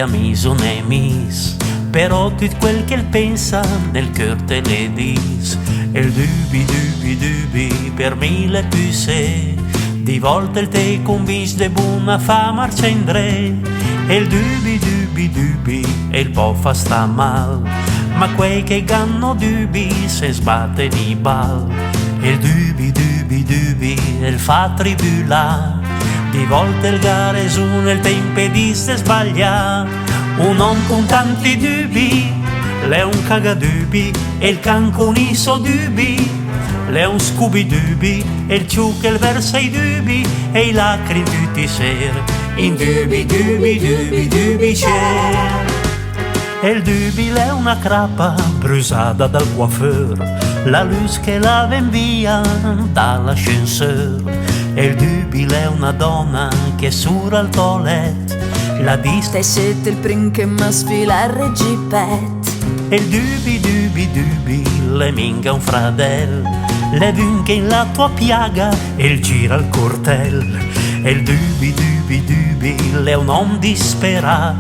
les amis ou enemis, però tutto quel che pensa nel cœur te le dis. E il dubi per mille pusse, di volte il te convince de buona fa marcendre. E il dubi e il po' fa sta mal, ma quei che ganno dubi se sbatte di bal. E il dubi e il fa tribula, di volte il gare su nel te impedisse sbaglia. Un uomo con tanti dubi, l'è un cagadubi, e il can con i suoi dubi, l'è un scubi-dubi, e il ciù che il versa i dubi, e i lacrimi tutti ser, in dubi c'è. E il dubi l'è una crapa brusata dal coiffeur, la luce che la ven via dall'ascenseur. E il dubi l'è una donna che sura al toilet, la dista Stai sette il prim che mi sfila il reggipet. E il dubi le minga un fradel, le vunche in la tua piaga e il gira al cortel. E il dubi le un om dispera,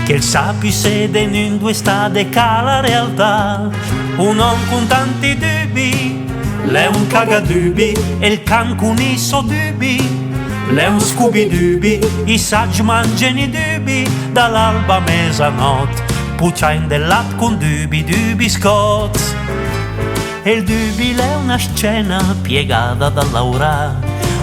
che il sapi sede in due stade ca la realtà. Un om con tanti dubi, l'è un cagadubi, e il can con i suoi dubi, l'è un scubi-dubi, i saggi mangiano i dubi dall'alba a mezzanotte, pucciain del latte con dubi scott. E il dubi è una scena piegata da Laura,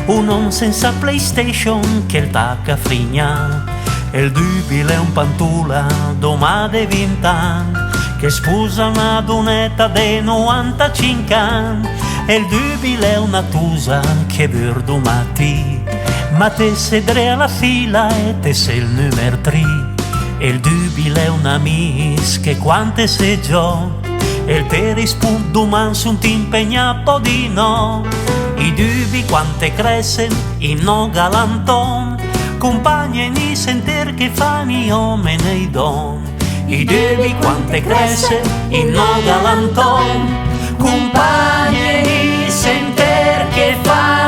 un uomo senza PlayStation che il tacca frigna. E il dubi è un pantula domade 20 anni, che sposa una donetta de 95 anni. E il dubi è una tusa che vir domati, ma te sedre alla fila e te sei il numero 3. E il dubi è una miss che quante sei già, e il te risponde domani su ti impegna po' di no. I dubi quante crescen in no galanton, compagni ni senter che fanno omene i don. I dubi quante crescen in no galanton, compagni ni senter che fanno